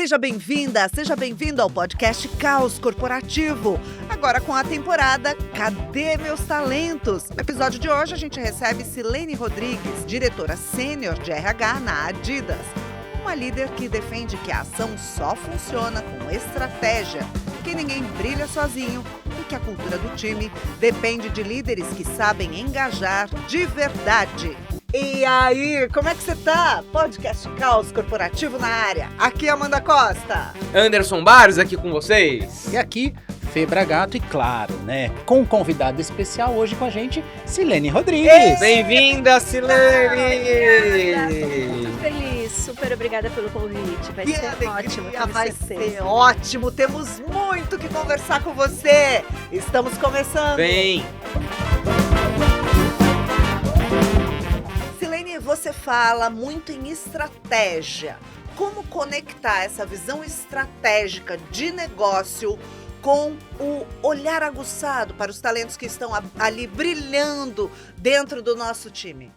Seja bem-vinda, seja bem-vindo ao podcast Caos Corporativo. Agora com a temporada Cadê Meus Talentos? No episódio de hoje a gente recebe Silene Rodrigues, diretora sênior de RH na Adidas. Uma líder que defende que a ação só funciona com estratégia, que ninguém brilha sozinho e que a cultura do time depende de líderes que sabem engajar de verdade. E aí, como é que você tá? Podcast Caos Corporativo na área. Aqui é Amanda Costa. Anderson Barros aqui com vocês. E aqui, Fê Bragato e claro, né, com um convidado especial hoje com a gente, Silene Rodrigues. Bem-vinda, Silene! Muito feliz, super obrigada pelo convite. Vai ser ótimo. Vai ser ótimo, temos muito que conversar com você. Estamos começando. Bem, Silene, você fala muito em estratégia. Como conectar essa visão estratégica de negócio com o olhar aguçado para os talentos que estão ali brilhando dentro do nosso time?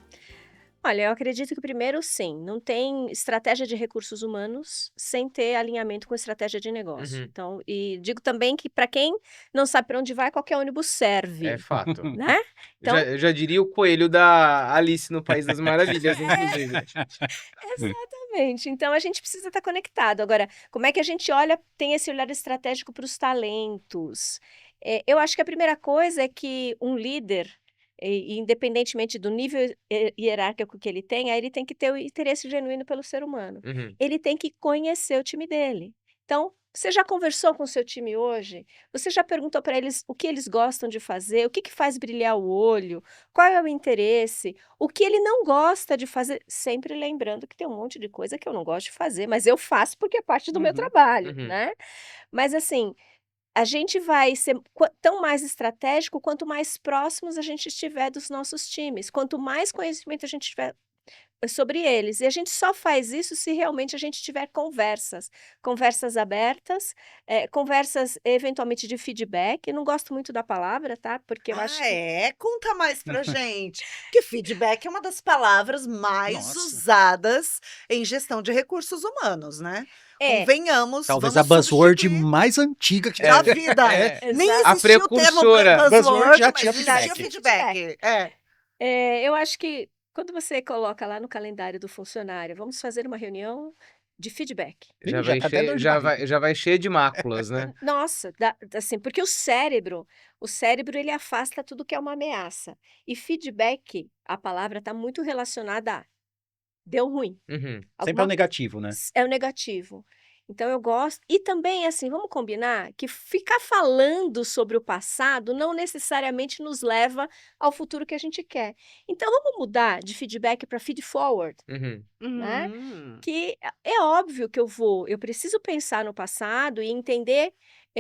Olha, eu acredito que primeiro sim, não tem estratégia de recursos humanos sem ter alinhamento com estratégia de negócio. Uhum. Então, e digo também que para quem não sabe para onde vai, qualquer ônibus serve, é fato. né? Então, Eu já diria o coelho da Alice no País das Maravilhas, inclusive. exatamente. Então, a gente precisa estar conectado. Agora, como é que a gente olha, tem esse olhar estratégico para os talentos? Eu acho que a primeira coisa é que um líder, independentemente do nível hierárquico que ele tenha, ele tem que ter o interesse genuíno pelo ser humano. Uhum. Ele tem que conhecer o time dele. Então, você já conversou com o seu time hoje? Você já perguntou para eles o que eles gostam de fazer? O que faz brilhar o olho? Qual é o interesse? O que ele não gosta de fazer? Sempre lembrando que tem um monte de coisa que eu não gosto de fazer, mas eu faço porque é parte do meu trabalho, Uhum. né? Mas assim, a gente vai ser tão mais estratégico quanto mais próximos a gente estiver dos nossos times, quanto mais conhecimento a gente tiver sobre eles. E a gente só faz isso se realmente a gente tiver conversas abertas, conversas eventualmente de feedback. Eu não gosto muito da palavra, tá? Porque eu acho que Conta mais pra gente. Que feedback é uma das palavras mais Nossa. usadas em gestão de recursos humanos, né? Convenhamos, Talvez vamos a buzzword substituir mais antiga que da vida. Nem Exato. A existia o termo precursora. buzzword, Já mas tinha existia feedback. feedback. Eu acho que quando você coloca lá no calendário do funcionário, vamos fazer uma reunião de feedback. Já Já vai, tá até dor de barriga. já vai cheio de máculas, né? Nossa, assim, porque o cérebro ele afasta tudo que é uma ameaça. E feedback, a palavra está muito relacionada a deu ruim. Uhum. Sempre é o negativo, né? É o negativo. Então eu gosto. E também, assim, vamos combinar que ficar falando sobre o passado não necessariamente nos leva ao futuro que a gente quer. Então vamos mudar de feedback para feed forward, Uhum. né? Que é óbvio que eu preciso pensar no passado e entender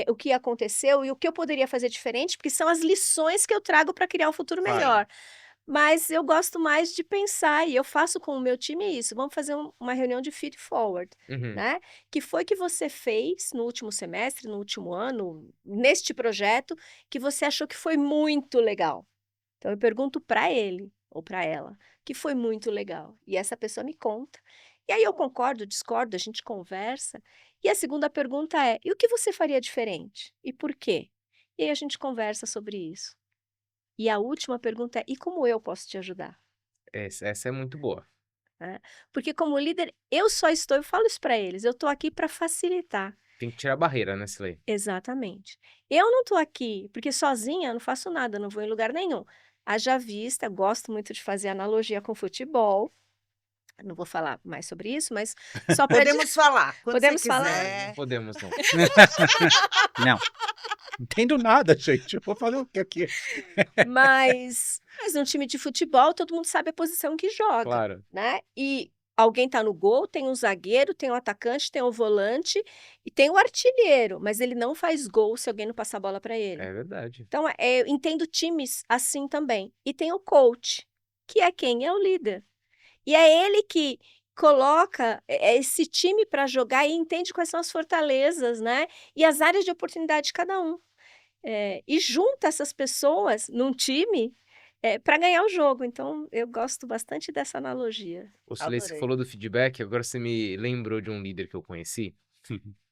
o que aconteceu e o que eu poderia fazer diferente, porque são as lições que eu trago para criar um futuro Claro. melhor. Mas eu gosto mais de pensar, e eu faço com o meu time isso. Vamos fazer uma reunião de feed forward, Uhum. né? Que foi que você fez no último semestre, no último ano, neste projeto, que você achou que foi muito legal. Então eu pergunto para ele ou para ela, que foi muito legal. E essa pessoa me conta. E aí eu concordo, discordo, a gente conversa. E a segunda pergunta é: e o que você faria diferente? E por quê? E aí a gente conversa sobre isso. E a última pergunta é: e como eu posso te ajudar? Essa é muito boa. Né? Porque como líder, eu falo isso para eles, eu estou aqui para facilitar. Tem que tirar a barreira, né, Silene? Exatamente. Eu não estou aqui, porque sozinha eu não faço nada, não vou em lugar nenhum. Haja vista, gosto muito de fazer analogia com futebol. Não vou falar mais sobre isso, mas só para Podemos falar. Quando Podemos você falar? quiser. Não podemos, não. Não. Não entendo nada, gente. Eu vou fazer o que aqui? Mas num time de futebol, todo mundo sabe a posição que joga, Claro. né? E alguém tá no gol, tem um zagueiro, tem um atacante, tem um volante e tem o artilheiro, mas ele não faz gol se alguém não passar a bola para ele. É verdade. Então, eu entendo times assim também. E tem o coach, que é quem? É o líder. E é ele que coloca esse time para jogar e entende quais são as fortalezas, né? E as áreas de oportunidade de cada um. E junta essas pessoas num time para ganhar o jogo. Então, eu gosto bastante dessa analogia. O Silene, você Adorei. falou do feedback, agora você me lembrou de um líder que eu conheci,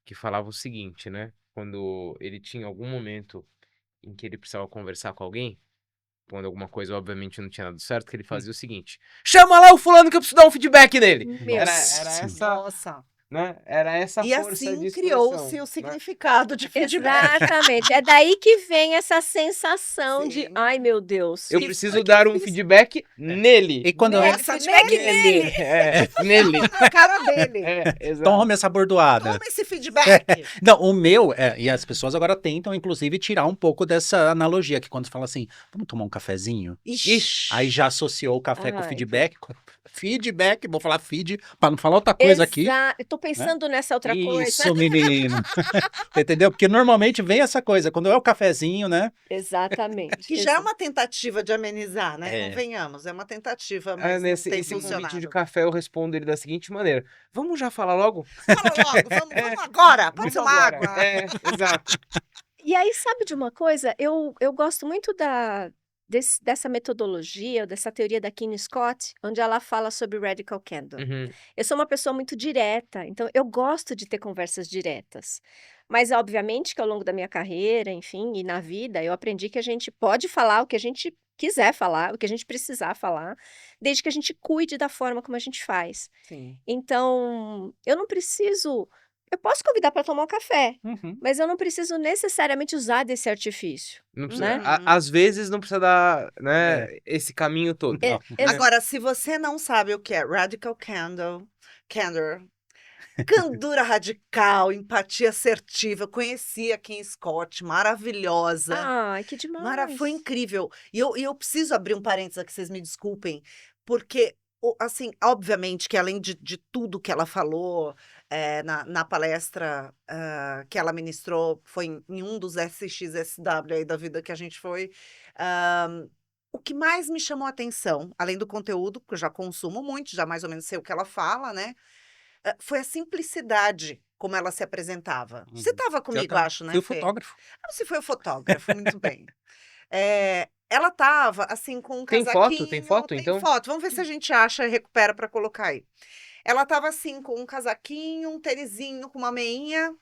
que falava o seguinte, né? Quando ele tinha algum momento em que ele precisava conversar com alguém, quando alguma coisa obviamente não tinha dado certo, que ele fazia o seguinte: chama lá o fulano que eu preciso dar um feedback nele. Meu Era Nossa essa, Nossa. né? Era essa E força assim de criou-se expressão, o né? significado de feedback. Exatamente. É daí que vem essa sensação de, Sim. ai meu Deus. Eu Que preciso foi que dar eu um fiz. feedback nele. E quando Nele, Nossa, feedback nele. Nele. Na cara dele. Exato. toma essa bordoada. Toma esse feedback. Não, o meu, e as pessoas agora tentam, inclusive, tirar um pouco dessa analogia, que quando fala assim, vamos tomar um cafezinho? Ixi. Aí já associou o café com Ai, feedback. Feedback, vou falar feed, para não falar outra coisa aqui. Eu tô pensando nessa outra coisa. Isso, menino. Entendeu? Porque normalmente vem essa coisa, quando é o cafezinho, né? Exatamente. Que já é uma tentativa de amenizar, né? É. Convenhamos, é uma tentativa, mas não tem Nesse convite funcionado. de café eu respondo ele da seguinte maneira: vamos já falar logo? Fala logo, vamos agora, pode ser Vamos uma agora. água. Exato. E aí, sabe de uma coisa? Eu gosto muito dessa metodologia, dessa teoria da Kinney Scott, onde ela fala sobre Radical Candor. Uhum. Eu sou uma pessoa muito direta, então eu gosto de ter conversas diretas. Mas, obviamente, que ao longo da minha carreira, enfim, e na vida, eu aprendi que a gente pode falar o que a gente quiser falar, o que a gente precisar falar, desde que a gente cuide da forma como a gente faz. Sim. Então, eu não preciso. Eu posso convidar para tomar um café, Uhum. mas eu não preciso necessariamente usar desse artifício. Não precisa, Né? às vezes não precisa dar, né, esse caminho todo. Não. Agora, se você não sabe o que é Radical Candor, candura radical, empatia assertiva, eu conheci a Kim Scott, maravilhosa. Ai, que demais. Foi incrível. E eu preciso abrir um parênteses aqui, vocês me desculpem, porque, assim, obviamente que além de tudo que ela falou na palestra que ela ministrou, foi em um dos SXSW aí da vida que a gente foi, o que mais me chamou a atenção, além do conteúdo, que eu já consumo muito, já mais ou menos sei o que ela fala, né? Foi a simplicidade como ela se apresentava. Você Uhum. estava comigo, tava. acho, né, Fui o Fê? fotógrafo. Você foi o fotógrafo, muito bem. Ela tava, assim, com um Tem casaquinho... foto? Tem foto, então? Tem foto, vamos ver se a gente acha e recupera pra colocar aí. Ela tava, assim, com um casaquinho, um tênisinho, com uma meinha.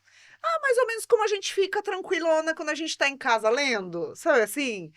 Mais ou menos como a gente fica tranquilona quando a gente tá em casa lendo, sabe assim?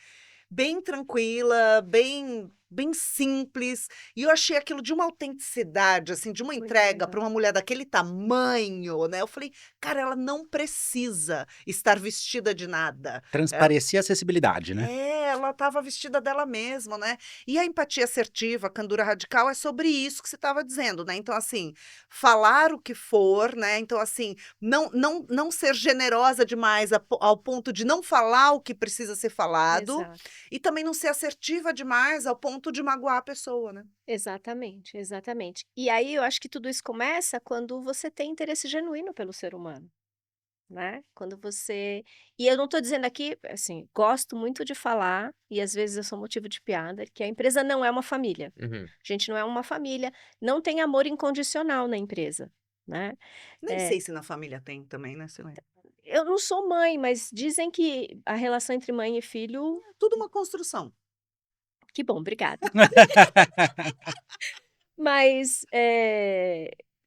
Bem tranquila, bem simples. E eu achei aquilo de uma autenticidade, assim, de uma Muito entrega legal. para uma mulher daquele tamanho, né? Eu falei, cara, ela não precisa estar vestida de nada. Transparecia acessibilidade, né? Ela estava vestida dela mesma, né? E a empatia assertiva, a candura radical, é sobre isso que você estava dizendo, né? Então, assim, falar o que for, né? Então, assim, não ser generosa demais ao ponto de não falar o que precisa ser falado. Exato. E também não ser assertiva demais ao ponto de magoar a pessoa, né? Exatamente, exatamente. E aí eu acho que tudo isso começa quando você tem interesse genuíno pelo ser humano, né? Quando você. E eu não estou dizendo aqui, assim, gosto muito de falar, e às vezes eu sou motivo de piada, que a empresa não é uma família. Uhum. A gente não é uma família, não tem amor incondicional na empresa, né? Nem É. sei se na família tem também, né, Silene? Eu não sou mãe, mas dizem que a relação entre mãe e filho. Tudo uma construção. Que bom, obrigada. Mas,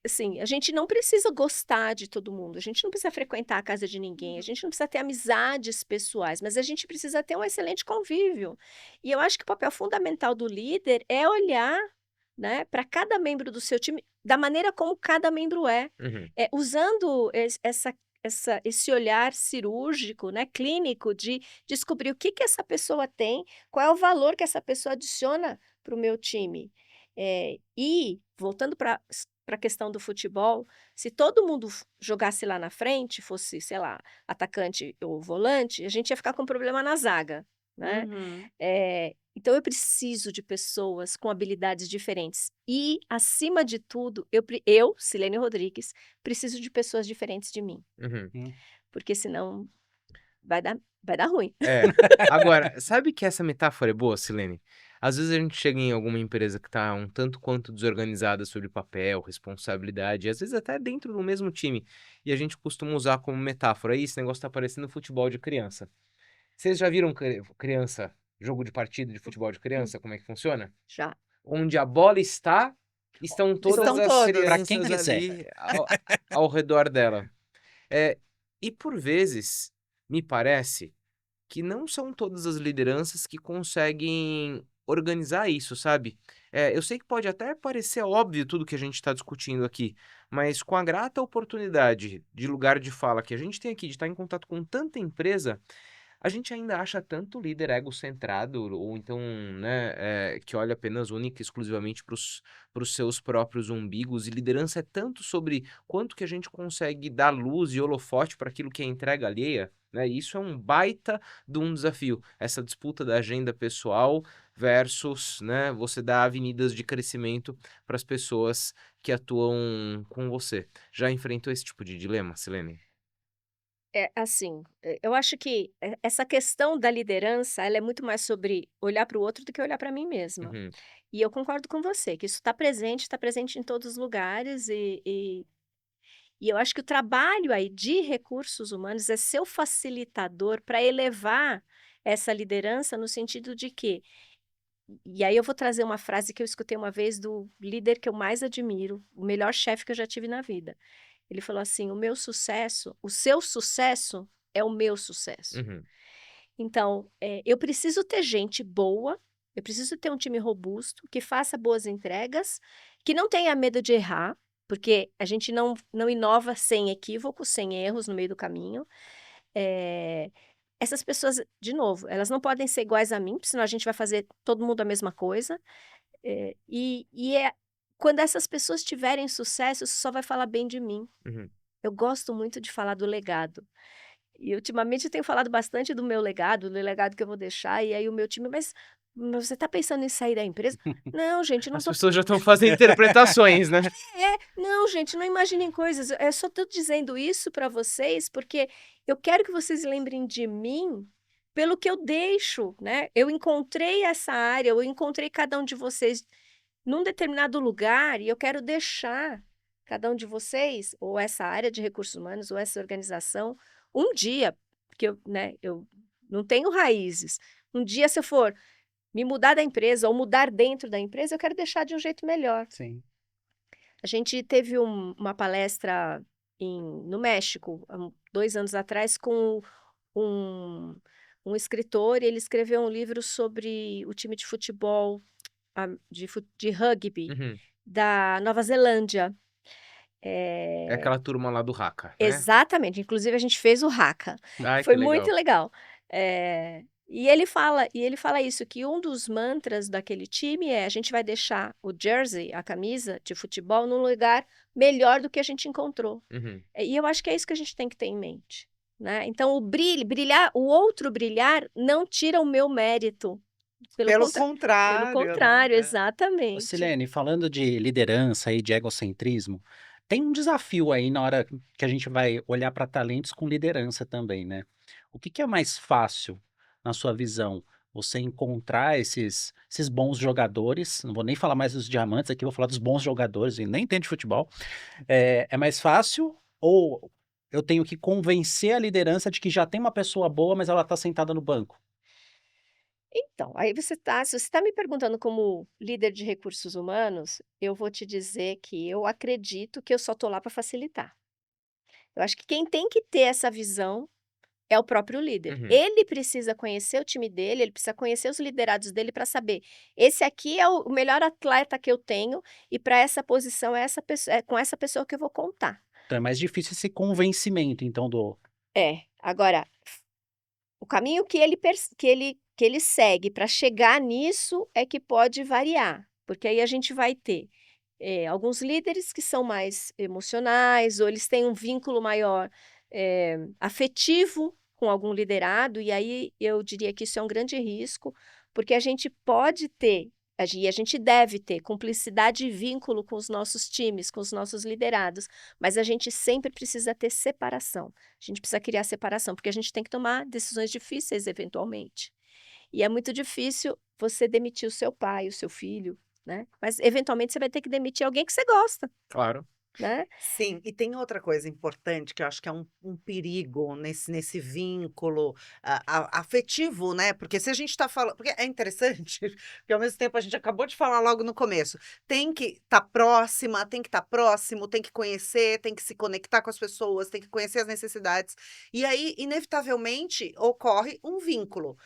assim, a gente não precisa gostar de todo mundo, a gente não precisa frequentar a casa de ninguém, a gente não precisa ter amizades pessoais, mas a gente precisa ter um excelente convívio. E eu acho que o papel fundamental do líder é olhar, né, para cada membro do seu time da maneira como cada membro é, Uhum. usando esse olhar cirúrgico, né, clínico, de descobrir o que essa pessoa tem, qual é o valor que essa pessoa adiciona para o meu time. E, voltando para a questão do futebol, se todo mundo jogasse lá na frente, fosse, sei lá, atacante ou volante, a gente ia ficar com problema na zaga, né? Uhum. Então, eu preciso de pessoas com habilidades diferentes. E, acima de tudo, eu, Silene Rodrigues, preciso de pessoas diferentes de mim. Uhum. Porque senão vai dar ruim. Agora, sabe que essa metáfora é boa, Silene? Às vezes a gente chega em alguma empresa que tá um tanto quanto desorganizada sobre papel, responsabilidade, e às vezes até dentro do mesmo time. E a gente costuma usar como metáfora, esse negócio tá parecendo futebol de criança. Vocês já viram criança, jogo de partida de futebol de criança, como é que funciona? Já. Onde a bola está, estão todas Estão as todas. crianças Pra quem quiser. ali ao redor dela. E por vezes, me parece que não são todas as lideranças que conseguem organizar isso, sabe? Eu sei que pode até parecer óbvio tudo que a gente está discutindo aqui, mas com a grata oportunidade de lugar de fala que a gente tem aqui, de estar em contato com tanta empresa, a gente ainda acha tanto líder egocentrado, ou então, né, que olha apenas única e exclusivamente para os seus próprios umbigos, e liderança é tanto sobre quanto que a gente consegue dar luz e holofote para aquilo que é entrega alheia, né? E isso é um baita de um desafio, essa disputa da agenda pessoal versus, né, você dar avenidas de crescimento para as pessoas que atuam com você. Já enfrentou esse tipo de dilema, Silene? É, assim, eu acho que essa questão da liderança, ela é muito mais sobre olhar para o outro do que olhar para mim mesma. Uhum, E eu concordo com você, que isso está presente em todos os lugares e eu acho que o trabalho aí de recursos humanos é ser o facilitador para elevar essa liderança no sentido de que, e aí eu vou trazer uma frase que eu escutei uma vez do líder que eu mais admiro, o melhor chefe que eu já tive na vida. Ele falou assim: o meu sucesso, o seu sucesso é o meu sucesso. uhum, Então, eu preciso ter gente boa, eu preciso ter um time robusto, que faça boas entregas, que não tenha medo de errar, porque a gente não inova sem equívocos, sem erros no meio do caminho. Eh, Essas pessoas, de novo, elas não podem ser iguais a mim, porque senão a gente vai fazer todo mundo a mesma coisa. Quando essas pessoas tiverem sucesso, isso só vai falar bem de mim. uhum. Eu gosto muito de falar do legado. E ultimamente eu tenho falado bastante do meu legado, do legado que eu vou deixar, e aí o meu time, mas você está pensando em sair da empresa? Não, gente, não As tô. pessoas já estão fazendo interpretações, né? Não, gente, não imaginem coisas. Eu só estou dizendo isso para vocês porque eu quero que vocês lembrem de mim pelo que eu deixo, né? Eu encontrei essa área, eu encontrei cada um de vocês num determinado lugar e eu quero deixar cada um de vocês, ou essa área de recursos humanos, ou essa organização, um dia, porque eu não tenho raízes. Um dia, se eu for me mudar da empresa ou mudar dentro da empresa, eu quero deixar de um jeito melhor. Sim. A gente teve uma palestra no México, há 2 anos atrás, com um, um escritor, e ele escreveu um livro sobre o time de futebol, de rugby, Uhum. da Nova Zelândia. É aquela turma lá do Haka, né? Exatamente, inclusive a gente fez o haka. Ai, que Foi muito legal. legal. E ele fala isso, que um dos mantras daquele time é: a gente vai deixar o jersey, a camisa de futebol, num lugar melhor do que a gente encontrou. Uhum. E eu acho que é isso que a gente tem que ter em mente, né? Então o brilhar, o outro brilhar não tira o meu mérito. Pelo Pelo contra- Pelo contrário, contrário, né? Ô, exatamente. Silene, falando de liderança e de egocentrismo, tem um desafio aí na hora que a gente vai olhar para talentos com liderança também, né? O que é mais fácil, na sua visão, você encontrar esses bons jogadores? Não vou nem falar mais dos diamantes aqui, vou falar dos bons jogadores, e nem entendo de futebol. É mais fácil ou eu tenho que convencer a liderança de que já tem uma pessoa boa, mas ela está sentada no banco? Então, aí se você está me perguntando como líder de recursos humanos, eu vou te dizer que eu acredito que eu só estou lá para facilitar. Eu acho que quem tem que ter essa visão é o próprio líder. Uhum. Ele precisa conhecer o time dele, ele precisa conhecer os liderados dele para saber: esse aqui é o melhor atleta que eu tenho e para essa posição é com essa pessoa que eu vou contar. Então é mais difícil esse convencimento, então, do. Agora, o caminho que ele segue para chegar nisso é que pode variar, porque aí a gente vai ter, alguns líderes que são mais emocionais, ou eles têm um vínculo maior, afetivo com algum liderado, e aí eu diria que isso é um grande risco, porque a gente pode ter, e a gente deve ter cumplicidade e vínculo com os nossos times, com os nossos liderados, mas a gente sempre precisa ter separação. A gente precisa criar separação, porque a gente tem que tomar decisões difíceis eventualmente. E é muito difícil você demitir o seu pai, o seu filho, né? Mas eventualmente você vai ter que demitir alguém que você gosta. Claro. né? Sim, e tem outra coisa importante que eu acho que é um perigo nesse vínculo afetivo, né? Porque se a gente está falando. Porque é interessante, porque ao mesmo tempo a gente acabou de falar logo no começo. Tem que estar próxima, tem que estar próximo, tem que conhecer, tem que se conectar com as pessoas, tem que conhecer as necessidades. E aí, inevitavelmente, ocorre um vínculo.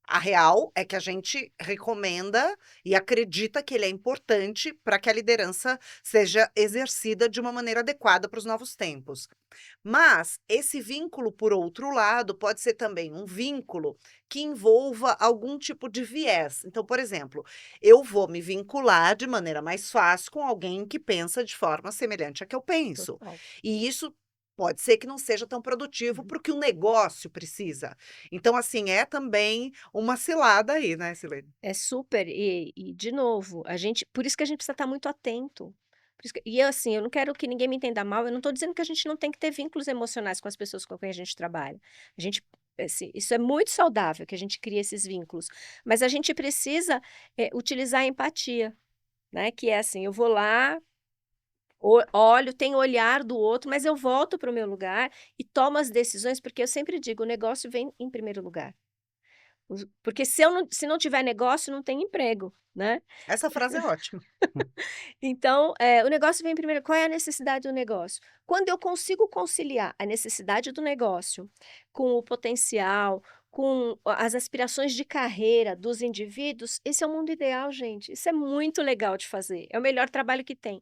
A real é que a gente recomenda e acredita que ele é importante para que a liderança seja exercida de uma maneira adequada para os novos tempos. Mas esse vínculo, por outro lado, pode ser também um vínculo que envolva algum tipo de viés. Então, por exemplo, eu vou me vincular de maneira mais fácil com alguém que pensa de forma semelhante à que eu penso. Total. E isso pode ser que não seja tão produtivo Uhum. para o que o negócio precisa. Então, assim, é também uma cilada aí, né, Silene? É super, e de novo, por isso que a gente precisa estar muito atento. Por isso e eu, assim, eu não quero que ninguém me entenda mal, eu não estou dizendo que a gente não tem que ter vínculos emocionais com as pessoas com quem a gente trabalha. A gente, isso é muito saudável que a gente crie esses vínculos, mas a gente precisa, utilizar a empatia, né, que é assim, eu vou lá, olho, tenho o olhar do outro, mas eu volto para o meu lugar e tomo as decisões, porque eu sempre digo: "O negócio vem em primeiro lugar". Porque se não tiver negócio, não tem emprego, né. Essa frase é ótima. Então, o negócio vem primeiro. Qual é a necessidade do negócio? Quando eu consigo conciliar a necessidade do negócio com o potencial, com as aspirações de carreira dos indivíduos, esse é o mundo ideal, gente. Isso é muito legal de fazer, é o melhor trabalho que tem.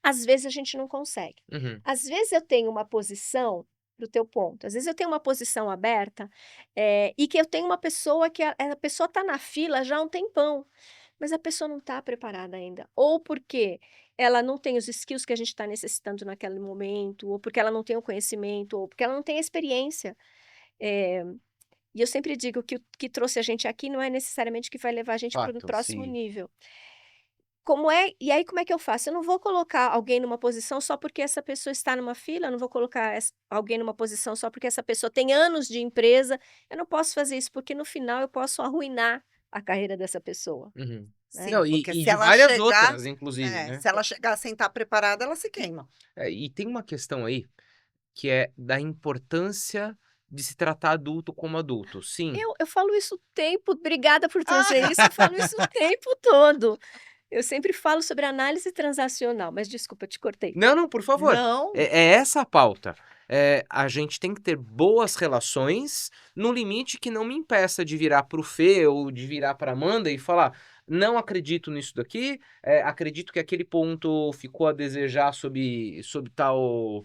Às vezes a gente não consegue. Uhum. Às vezes eu tenho uma posição, para o teu ponto, às vezes eu tenho uma posição aberta, e que eu tenho uma pessoa que a pessoa está na fila já há um tempão, mas a pessoa não está preparada ainda, ou porque ela não tem os skills que a gente está necessitando naquele momento, ou porque ela não tem o conhecimento, ou porque ela não tem a experiência. Eh, e eu sempre digo que o que trouxe a gente aqui não é necessariamente o que vai levar a gente para o Fato, próximo sim. nível. E aí como é que eu faço? Eu não vou colocar alguém numa posição só porque essa pessoa está numa fila, eu não vou colocar alguém numa posição só porque essa pessoa tem anos de empresa, eu não posso fazer isso, porque no final eu posso arruinar a carreira dessa pessoa, Uhum. né. Sim, Não, porque e se de ela várias chegar outras, inclusive, né? se ela chegar sem estar preparada, ela se queima. E tem uma questão aí que é da importância de se tratar adulto como adulto. Sim. Eu falo isso o tempo, obrigada por trazer Ah! isso, eu falo isso o tempo todo. Eu sempre falo sobre análise transacional, mas desculpa, eu te cortei. Não, não, por favor. Não. É essa a pauta. A gente tem que ter boas relações, no limite que não me impeça de virar para o Fê ou de virar para Amanda e falar: "Não acredito nisso daqui, acredito que aquele ponto ficou a desejar sob tal,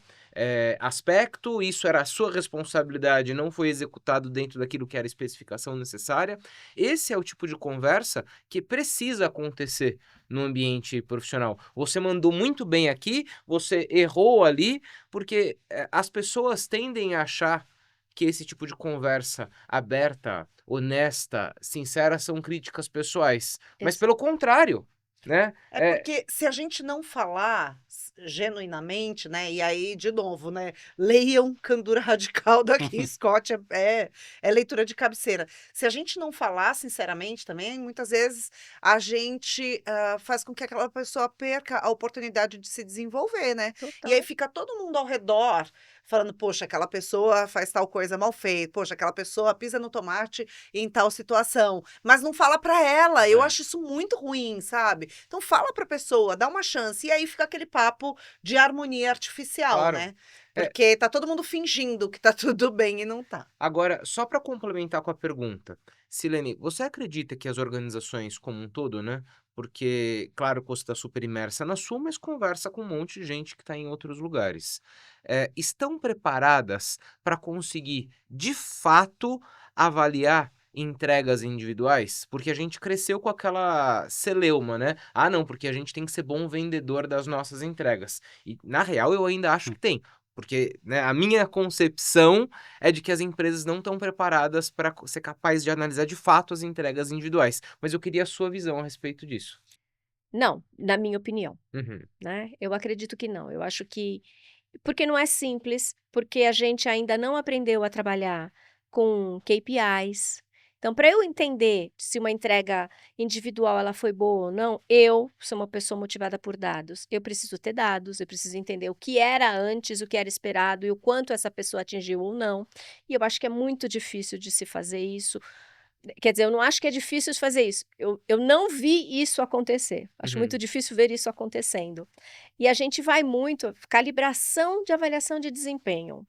aspecto, isso era a sua responsabilidade, não foi executado dentro daquilo que era a especificação necessária". Esse é o tipo de conversa que precisa acontecer no ambiente profissional. Você mandou muito bem aqui, você errou ali, porque, as pessoas tendem a achar que esse tipo de conversa aberta, honesta, sincera, são críticas pessoais, mas Exa pelo contrário, né, É porque se a gente não falar genuinamente, né, e aí de novo, né, leiam Candura Radical da Kim Scott, é leitura de cabeceira. Se a gente não falar sinceramente também, muitas vezes a gente faz com que aquela pessoa perca a oportunidade de se desenvolver, né? E aí total. fica todo mundo ao redor falando, poxa, aquela pessoa faz tal coisa mal feita, poxa, aquela pessoa pisa no tomate em tal situação, mas não fala pra ela. Eu É. acho isso muito ruim, sabe? Então fala pra pessoa, dá uma chance. E aí fica aquele papo de harmonia artificial, Claro. né? É. Porque tá todo mundo fingindo que tá tudo bem e não tá. Agora, só para complementar com a pergunta, Silene, você acredita que as organizações como um todo, né? Porque, claro que você está super imersa na sua, mas conversa com um monte de gente que está em outros lugares. Estão preparadas para conseguir, de fato, avaliar entregas individuais? Porque a gente cresceu com aquela celeuma, né? Ah, não, porque a gente tem que ser bom vendedor das nossas entregas. E, na real, eu ainda acho que tem. Porque, né, a minha concepção é de que as empresas não estão preparadas para ser capaz de analisar de fato as entregas individuais. Mas eu queria a sua visão a respeito disso. Não, na minha opinião, Uhum. né, eu acredito que não, eu acho que porque não é simples, porque a gente ainda não aprendeu a trabalhar com KPIs, Então, para eu entender se uma entrega individual ela foi boa ou não, eu sou uma pessoa motivada por dados. Eu preciso ter dados, eu preciso entender o que era antes, o que era esperado e o quanto essa pessoa atingiu ou não. E eu acho que é muito difícil de se fazer isso. Quer dizer, eu não acho que é difícil de fazer isso. Eu não vi isso acontecer. Acho muito difícil ver isso acontecendo. E a gente vai muito, calibração de avaliação de desempenho.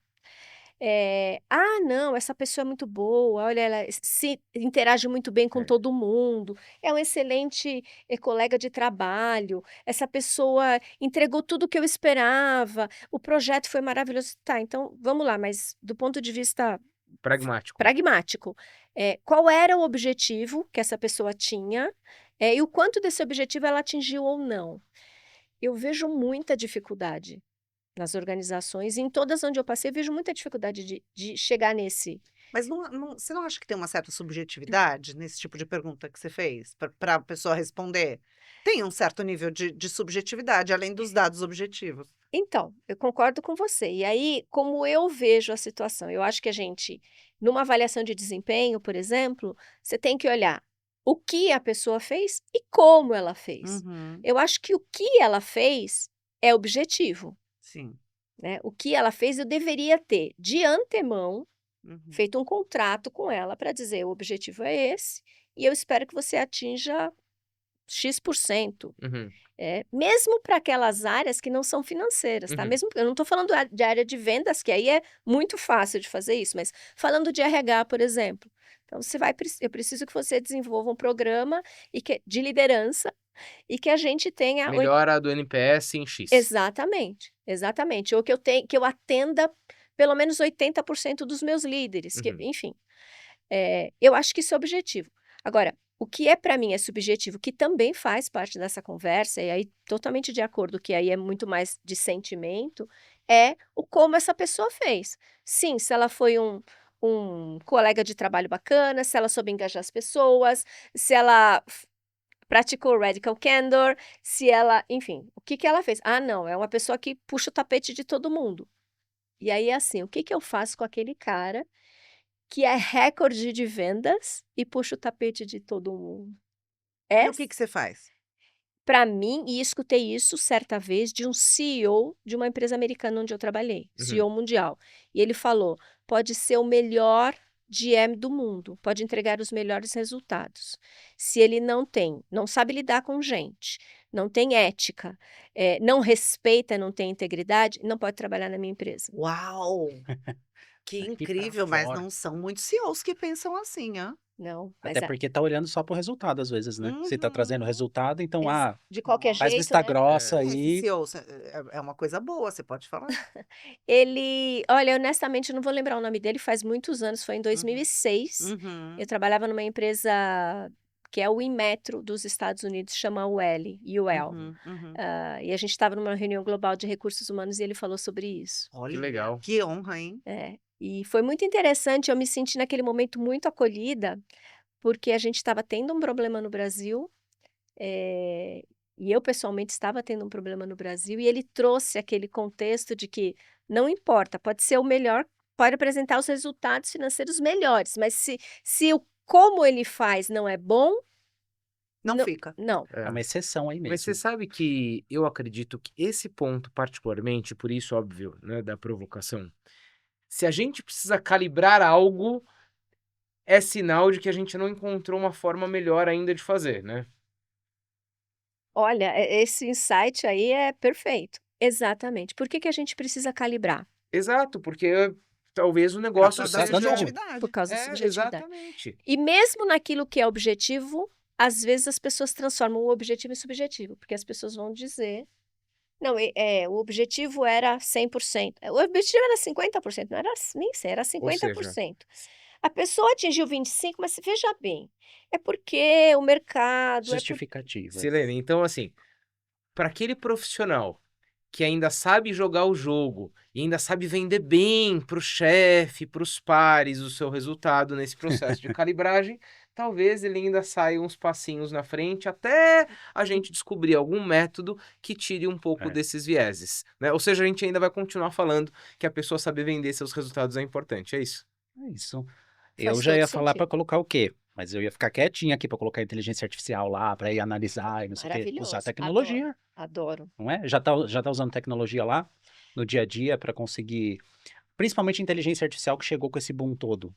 Não, essa pessoa é muito boa, olha, ela se interage muito bem com É. todo mundo, é um excelente colega de trabalho, essa pessoa entregou tudo o que eu esperava, o projeto foi maravilhoso. Tá, então vamos lá, mas do ponto de vista Pragmático. pragmático, qual era o objetivo que essa pessoa tinha, e o quanto desse objetivo ela atingiu ou não? Eu vejo muita dificuldade nas organizações, e em todas onde eu passei, eu vejo muita dificuldade de chegar nesse. Mas você não acha que tem uma certa subjetividade nesse tipo de pergunta que você fez, para a pessoa responder? Tem um certo nível de subjetividade, além dos dados objetivos. Então, eu concordo com você. E aí, como eu vejo a situação? Eu acho que a gente, numa avaliação de desempenho, por exemplo, você tem que olhar o que a pessoa fez e como ela fez. Uhum, Eu acho que o que ela fez é objetivo, sim. né? O que ela fez, eu deveria ter, de antemão, Uhum. feito um contrato com ela para dizer: o objetivo é esse, e eu espero que você atinja X%. Uhum. Mesmo para aquelas áreas que não são financeiras, tá? Uhum. Mesmo, eu não estou falando de área de vendas, que aí é muito fácil de fazer isso, mas falando de RH, por exemplo. Então, eu preciso que você desenvolva um programa de liderança e que a gente tenha Melhora do NPS em X. exatamente, exatamente. Ou que eu atenda pelo menos 80% dos meus líderes, Uhum. enfim. Eu acho que isso é objetivo. Agora, o que é para mim é subjetivo, que também faz parte dessa conversa, e aí totalmente de acordo, que aí é muito mais de sentimento, é o como essa pessoa fez. Sim, se ela foi um colega de trabalho bacana, se ela soube engajar as pessoas, se ela praticou radical candor, se ela, enfim, o que ela fez? Ah, não, é uma pessoa que puxa o tapete de todo mundo. E aí, assim, o que eu faço com aquele cara que é recorde de vendas e puxa o tapete de todo mundo? E o que você faz? Para mim, e escutei isso certa vez de um CEO de uma empresa americana onde eu trabalhei, Uhum. CEO mundial. E ele falou: pode ser o melhor GM do mundo, pode entregar os melhores resultados. Se ele não sabe lidar com gente, não tem ética, não respeita, não tem integridade, não pode trabalhar na minha empresa. Uau! Que Daqui pra incrível, mas fora. não são muitos CEOs que pensam assim, hã? Não, mas Até porque tá olhando só pro resultado, às vezes, né? Se tá trazendo Uhum. resultado, então, de qualquer faz jeito, vista né? grossa Esse aí. CEO, é uma coisa boa, você pode falar. Olha, honestamente, eu não vou lembrar o nome dele, faz muitos anos, foi em 2006. Uhum. Eu trabalhava numa empresa que é o Inmetro dos Estados Unidos, chama UL. Uhum, uhum. E a gente estava numa reunião global de recursos humanos e ele falou sobre isso. Olha, legal. que honra, hein? E foi muito interessante, eu me senti naquele momento muito acolhida, porque a gente estava tendo um problema no Brasil, eh, e eu pessoalmente estava tendo um problema no Brasil, e ele trouxe aquele contexto de que não importa, pode ser o melhor, pode apresentar os resultados financeiros melhores, mas se o como ele faz não é bom, Não fica. não. É uma exceção aí Mas você mesmo. sabe que eu acredito que esse ponto particularmente, por isso óbvio, né, da provocação, se a gente precisa calibrar algo, é sinal de que a gente não encontrou uma forma melhor ainda de fazer, né? Olha, esse insight aí é perfeito. Exatamente. Por que que a gente precisa calibrar? Exato, porque talvez o Por negócio causa da Tá dando seja... ruim. subjetividade. Por causa da É, subjetividade. exatamente. E mesmo naquilo que é objetivo, às vezes as pessoas transformam o objetivo em subjetivo, porque as pessoas vão dizer: "Não, o objetivo era 100%". O objetivo era 50%, não era, nem sei, era Ou seja, 50%. A pessoa atingiu 25, mas veja bem, é porque o mercado, Justificativa. Silene, então assim, para aquele profissional que ainda sabe jogar o jogo e ainda sabe vender bem para o chefe, para os pares, o seu resultado nesse processo de calibragem, talvez ele ainda saia uns passinhos na frente até a gente descobrir algum método que tire um pouco É. desses vieses, né? Ou seja, a gente ainda vai continuar falando que a pessoa saber vender seus resultados é importante, é isso? É isso. Faz Eu já todo ia falar para sentido. colocar o quê? Mas eu ia ficar quietinho aqui para colocar inteligência artificial lá, para ir analisar e não sei o quê. Usar Maravilhoso. tecnologia, Adoro. não é? Já tá usando tecnologia lá no dia a dia para conseguir. Principalmente a inteligência artificial que chegou com esse boom todo.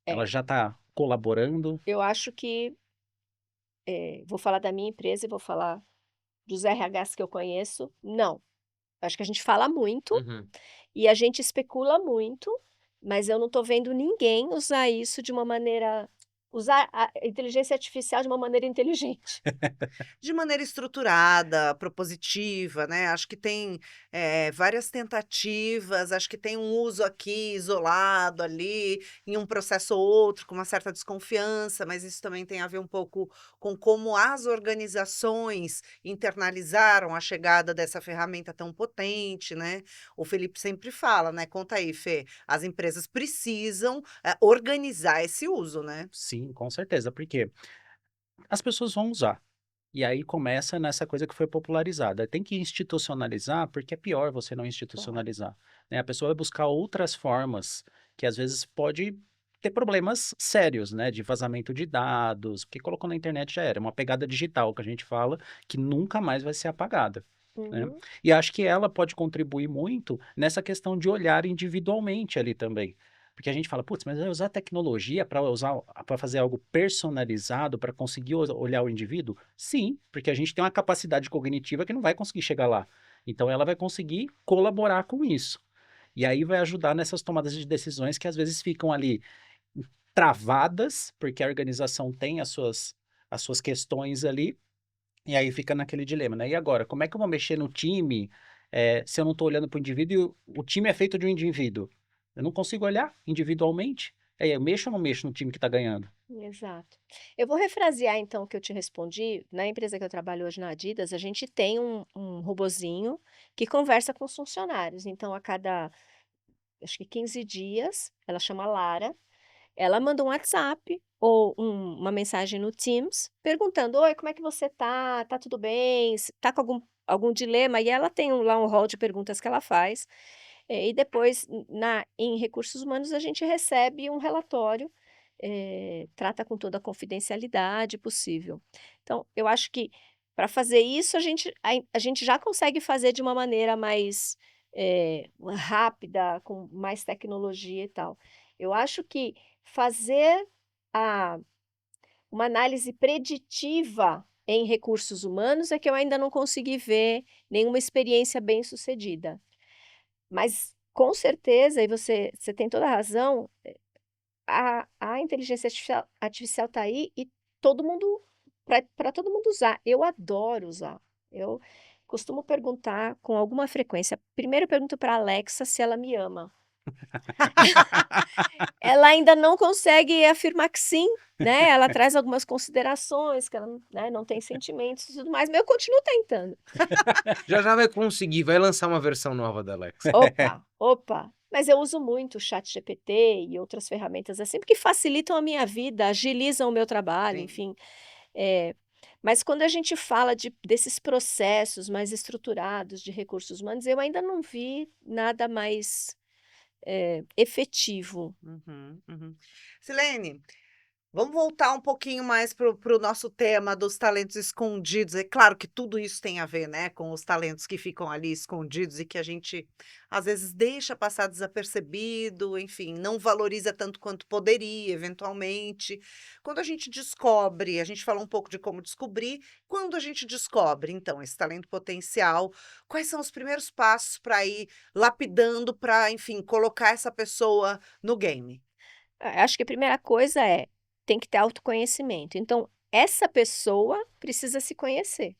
Ela É, já está colaborando. eu acho que, vou falar da minha empresa e vou falar dos RHs que eu conheço, não. Acho que a gente fala muito Uhum. e a gente especula muito, mas eu não estou vendo ninguém usar isso de uma maneira usar a inteligência artificial de uma maneira inteligente. De maneira estruturada, propositiva, né? Acho que tem várias tentativas, acho que tem um uso aqui isolado ali, em um processo ou outro, com uma certa desconfiança, mas isso também tem a ver um pouco com como as organizações internalizaram a chegada dessa ferramenta tão potente, né? O Felipe sempre fala, né? Conta aí, Fê, as empresas precisam organizar esse uso, né? Sim, com certeza, porque as pessoas vão usar. E aí começa nessa coisa que foi popularizada. Tem que institucionalizar, porque é pior você não Claro. institucionalizar, né? A pessoa vai buscar outras formas que às vezes pode ter problemas sérios, né? De vazamento de dados, porque colocou na internet já era. Uma pegada digital que a gente fala que nunca mais vai ser apagada, né? Uhum. E acho que ela pode contribuir muito nessa questão de olhar individualmente ali também. Porque a gente fala, putz, mas vai usar tecnologia para fazer algo personalizado, para conseguir olhar o indivíduo? Sim, porque a gente tem uma capacidade cognitiva que não vai conseguir chegar lá. Então ela vai conseguir colaborar com isso. E aí vai ajudar nessas tomadas de decisões que às vezes ficam ali travadas, porque a organização tem as suas questões ali, e aí fica naquele dilema, né? E agora, como é que eu vou mexer no time, se eu não estou olhando para o indivíduo e o time é feito de um indivíduo? Eu não consigo olhar individualmente. Eu mexo ou não mexo no time que está ganhando? Exato. Eu vou refrasear então o que eu te respondi. Na empresa que eu trabalho hoje na Adidas, a gente tem um robozinho que conversa com os funcionários. Então, a cada, acho que 15 dias, ela chama Lara, ela manda um WhatsApp ou uma mensagem no Teams perguntando: Oi, como é que você tá? Tá tudo bem? Tá com algum dilema? E ela tem lá um rol de perguntas que ela faz. E depois, em recursos humanos, a gente recebe um relatório, trata com toda a confidencialidade possível. Então, eu acho que para fazer isso, a gente já consegue fazer de uma maneira mais rápida, com mais tecnologia e tal. Eu acho que fazer a, uma análise preditiva em recursos humanos é que eu ainda não consegui ver nenhuma experiência bem-sucedida. Mas, com certeza, e você tem toda a razão, a inteligência artificial está aí e todo mundo para todo mundo usar. Eu adoro usar. Eu costumo perguntar com alguma frequência. Primeiro eu pergunto para a Alexa se ela me ama. Ela ainda não consegue afirmar que sim, né, ela traz algumas considerações que ela, né, não tem sentimentos e tudo mais, mas eu continuo tentando. Já já vai conseguir, vai lançar uma versão nova da Alexa. Opa, opa. Mas eu uso muito o ChatGPT e outras ferramentas assim, porque facilitam a minha vida, agilizam o meu trabalho, Sim. enfim. Eh, mas quando a gente fala desses processos mais estruturados de recursos humanos, eu ainda não vi nada mais, efetivo. Uhum, uhum. Silene, vamos voltar um pouquinho mais para o nosso tema dos talentos escondidos. É claro que tudo isso tem a ver, né, com os talentos que ficam ali escondidos e que a gente às vezes deixa passar desapercebido, enfim, não valoriza tanto quanto poderia, eventualmente. Quando a gente descobre, a gente falou um pouco de como descobrir, quando a gente descobre, então, esse talento potencial, quais são os primeiros passos para ir lapidando, para, enfim, colocar essa pessoa no game? Acho que a primeira coisa tem que ter autoconhecimento. Então, essa pessoa precisa se conhecer,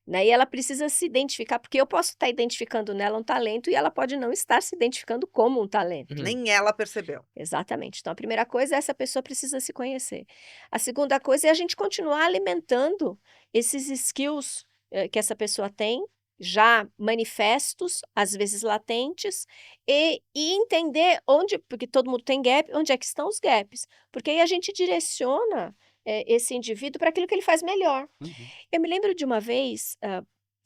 né, e ela precisa se identificar, porque eu posso estar identificando nela um talento e ela pode não estar se identificando como um talento. Uhum. Nem ela percebeu. Exatamente. Então, a primeira coisa é essa pessoa precisa se conhecer. A segunda coisa é a gente continuar alimentando esses skills, que essa pessoa tem, já manifestos, às vezes latentes, e entender onde, porque todo mundo tem gap, onde é que estão os gaps. Porque aí a gente direciona, esse indivíduo para aquilo que ele faz melhor. Uhum. Eu me lembro de uma vez,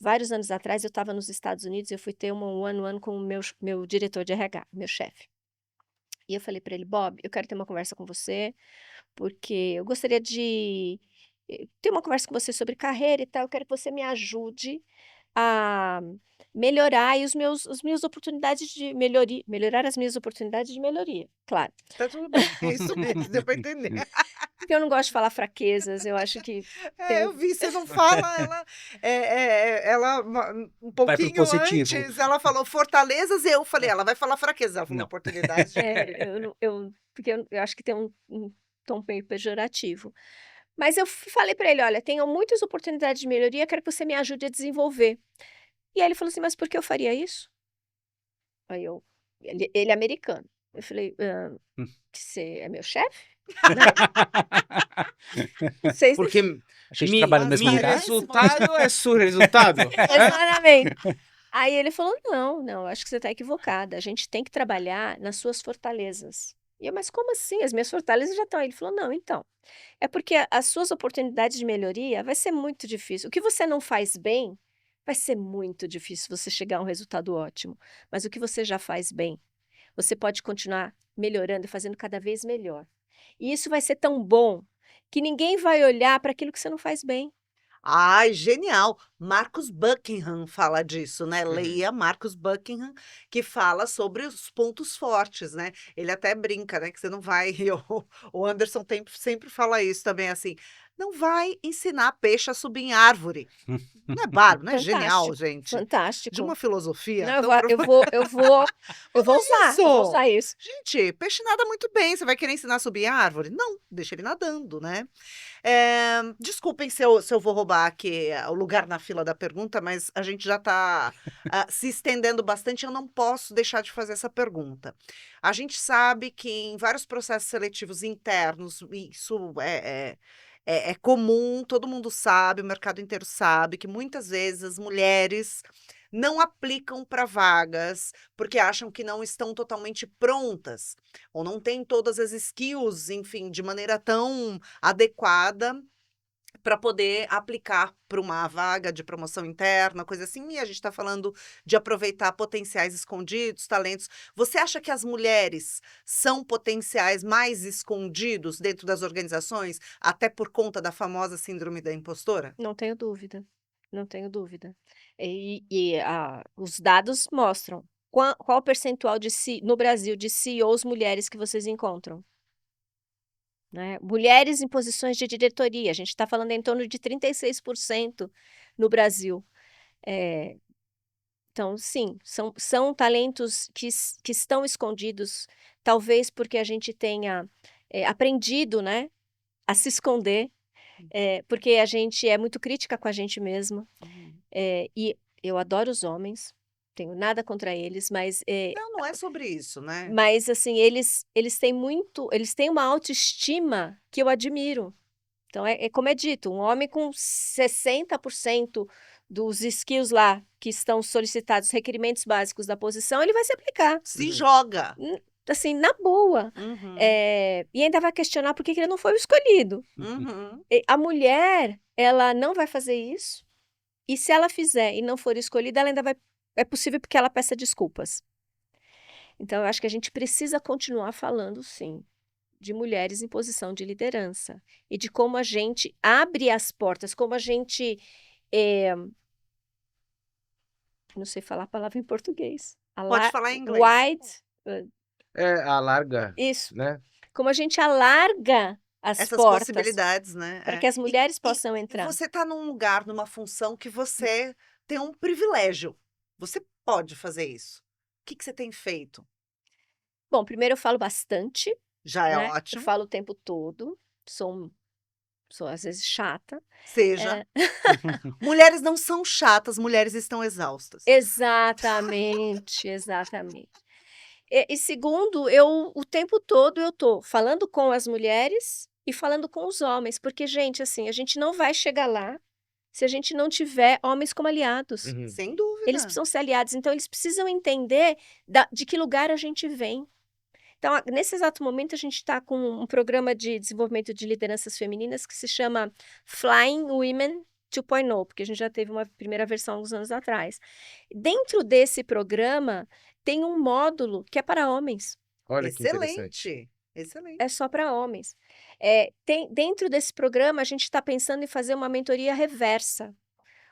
vários anos atrás, eu estava nos Estados Unidos, eu fui ter um one-on-one com o meu diretor de RH, meu chefe. E eu falei para ele: "Bob, eu quero ter uma conversa com você, porque eu gostaria de ter uma conversa com você sobre carreira e tal. Eu quero que você me ajude a melhorar aí as minhas oportunidades de melhoria, melhorar as minhas oportunidades de melhoria, claro. Tá tudo bem, é isso mesmo, deu pra entender. Porque eu não gosto de falar fraquezas, eu acho que tem Eu vi, você não fala, ela um Vai pro pouquinho positivo. antes, ela falou fortalezas e eu falei, ela vai falar fraquezas, ela falou Não. oportunidades de porque eu acho que tem um tom meio pejorativo. Mas eu falei para ele: "Olha, tenho muitas oportunidades de melhoria, quero que você me ajude a desenvolver". E aí ele falou assim: "Mas por que eu faria isso?". Aí ele é americano. Eu falei: Hum. que você é meu chefe? Vocês Porque A gente trabalha no mesmo mi lugar? resultado é resultado? Exatamente. Aí ele falou: "Não, não, acho que você está equivocada. A gente tem que trabalhar nas suas fortalezas". E eu: "Mas como assim? As minhas fortalezas já estão aí". Ele falou: "Não, então, é porque as suas oportunidades de melhoria vai ser muito difícil. O que você não faz bem, vai ser muito difícil você chegar a um resultado ótimo. Mas o que você já faz bem, você pode continuar melhorando e fazendo cada vez melhor. E isso vai ser tão bom que ninguém vai olhar para aquilo que você não faz bem". Ai, genial. Marcus Buckingham fala disso, né? Uhum. Leia Marcus Buckingham, que fala sobre os pontos fortes, né? Ele até brinca, né? Que você não vai. O Anderson sempre fala isso também, assim. Não vai ensinar peixe a subir em árvore. Não é bárbaro, não é genial, Fantástico, gente? De fantástico. uma filosofia. Não, eu Então, vou pra- eu vou eu vou eu vou isso! usar isso. Gente, peixe nada muito bem. Você vai querer ensinar a subir em árvore? Não, deixa ele nadando, né? Desculpem se eu vou roubar aqui o lugar na fila da pergunta, mas a gente já está se estendendo bastante. Eu não posso deixar de fazer essa pergunta. A gente sabe que em vários processos seletivos internos, isso é comum, todo mundo sabe, o mercado inteiro sabe, que muitas vezes as mulheres não aplicam para vagas porque acham que não estão totalmente prontas ou não têm todas as skills, enfim, de maneira tão adequada para poder aplicar para uma vaga de promoção interna, coisa assim. E a gente está falando de aproveitar potenciais escondidos, talentos. Você acha que as mulheres são potenciais mais escondidos dentro das organizações, até por conta da famosa síndrome da impostora? Não tenho dúvida, não tenho dúvida. Os dados mostram qual o percentual no Brasil de CEOs mulheres que vocês encontram, né. Mulheres em posições de diretoria, a gente está falando em torno de 36% no Brasil. Eh, então sim, são talentos que estão escondidos, talvez porque a gente tenha, aprendido, né, a se esconder, porque a gente é muito crítica com a gente mesma. E eu adoro os homens, tenho nada contra eles, Não, não é sobre isso, né? mas assim, eles têm uma autoestima que eu admiro. Então é como é dito, um homem com 60% dos skills lá que estão solicitados, requerimentos básicos da posição, ele vai se aplicar, Se Uhum. joga. assim, na boa. Uhum, E ainda vai questionar por que que ele não foi o escolhido. uhum. A mulher, ela não vai fazer isso. E se ela fizer e não for escolhida, ela ainda vai é possível porque ela peça desculpas. Então eu acho que a gente precisa continuar falando sim, de mulheres em posição de liderança, e de como a gente abre as portas, como a gente, não sei falar a palavra em português, Pode falar em inglês. wide, Alarga, isso, né? como a gente alarga as Essas portas possibilidades, né? para É. que as mulheres E possam entrar. você está num lugar, numa função que você tem um privilégio. Você pode fazer isso. O que que você tem feito? Bom, primeiro eu falo bastante, Já é né, eu ótimo. falo o tempo todo, sou às vezes chata. Seja. Mulheres não são chatas, mulheres estão exaustas. Exatamente, exatamente. E segundo, o tempo todo eu tô falando com as mulheres e falando com os homens, porque gente, assim, a gente não vai chegar lá se a gente não tiver homens como aliados. Uhum. Sem dúvida. Eles precisam ser aliados, então eles precisam entender de que lugar a gente vem. Então, nesse exato momento, a gente está com um programa de desenvolvimento de lideranças femininas que se chama Flying Women 2.0, porque a gente já teve uma primeira versão há alguns anos atrás. Dentro desse programa, tem um módulo que é para homens. Olha que interessante. Excelente. Excelente. É só para homens. Dentro desse programa, a gente está pensando em fazer uma mentoria reversa,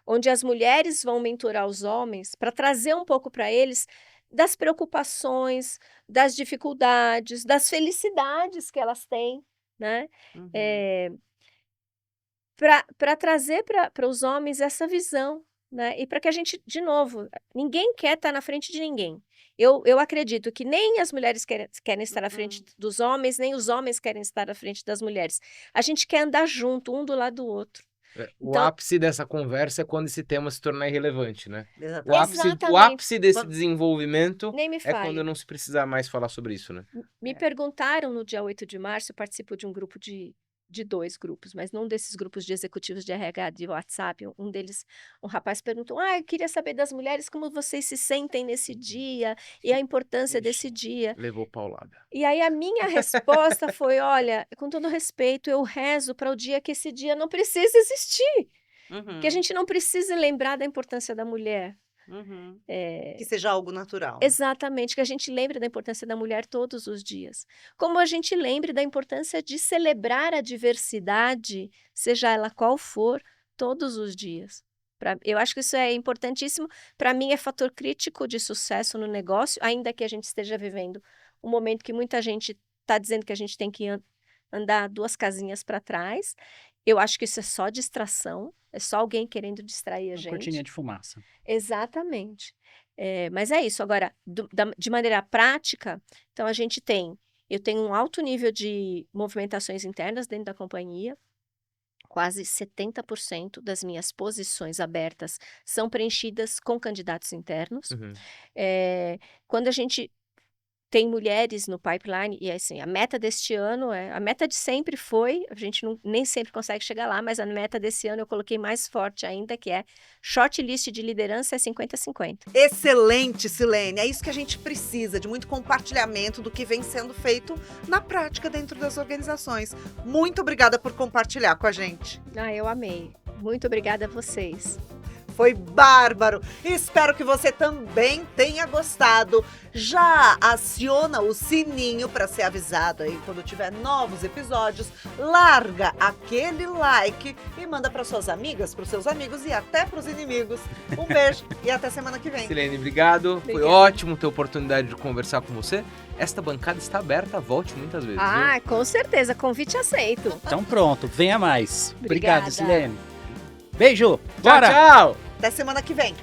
onde as mulheres vão mentorar os homens para trazer um pouco para eles das preocupações, das dificuldades, das felicidades que elas têm, né? Uhum. Para trazer para os homens essa visão, né? E para que a gente, de novo, ninguém quer estar na frente de ninguém. Eu acredito que nem as mulheres querem estar na frente dos homens, nem os homens querem estar na frente das mulheres. A gente quer andar junto, um do lado do outro. O Então- ápice dessa conversa é quando esse tema se tornar irrelevante, né? Exatamente. O Exatamente. ápice desse desenvolvimento Nem me é fale. quando não se precisar mais falar sobre isso, né? Me perguntaram no dia 8 de março, eu participo de um grupo de 2 grupos, mas num desses grupos de executivos de RH de WhatsApp, um deles, um rapaz perguntou: eu queria saber das mulheres como vocês se sentem nesse dia e a importância desse dia. Levou paulada. E aí a minha resposta foi: olha, com todo respeito, eu rezo para o dia que esse dia não precisa existir, que a gente não precise lembrar da importância da mulher. Que seja algo natural. Exatamente, que a gente lembre da importância da mulher todos os dias. Como a gente lembre da importância de celebrar a diversidade, seja ela qual for, todos os dias. Eu acho que isso é importantíssimo. Para mim, é fator crítico de sucesso no negócio, ainda que a gente esteja vivendo um momento que muita gente está dizendo que a gente tem que andar 2 casinhas para trás. Eu acho que isso é só distração, é só alguém querendo distrair a Uma gente. cortininha de fumaça. Exatamente. Mas é isso. Agora, de maneira prática, então eu tenho um alto nível de movimentações internas dentro da companhia. Quase 70% das minhas posições abertas são preenchidas com candidatos internos. Uhum. Quando a gente tem mulheres no pipeline, e assim, a meta deste ano a meta de sempre foi, a gente nem sempre consegue chegar lá, mas a meta desse ano eu coloquei mais forte ainda, que é shortlist de liderança é 50-50. Excelente, Silene. É isso que a gente precisa, de muito compartilhamento do que vem sendo feito na prática dentro das organizações. Muito obrigada por compartilhar com a gente. Eu amei. Muito obrigada a vocês. Foi bárbaro. Espero que você também tenha gostado. Já aciona o sininho para ser avisado aí quando tiver novos episódios. Larga aquele like e manda para suas amigas, para os seus amigos e até para os inimigos. Um beijo e até semana que vem. Silene, obrigado. Foi Obrigada. ótimo ter a oportunidade de conversar com você. Esta bancada está aberta, volte muitas vezes. Viu? Com certeza. Convite aceito. Então pronto, venha mais. Obrigada. Obrigado, Silene. Beijo. Tchau, Bora! tchau! Até semana que vem.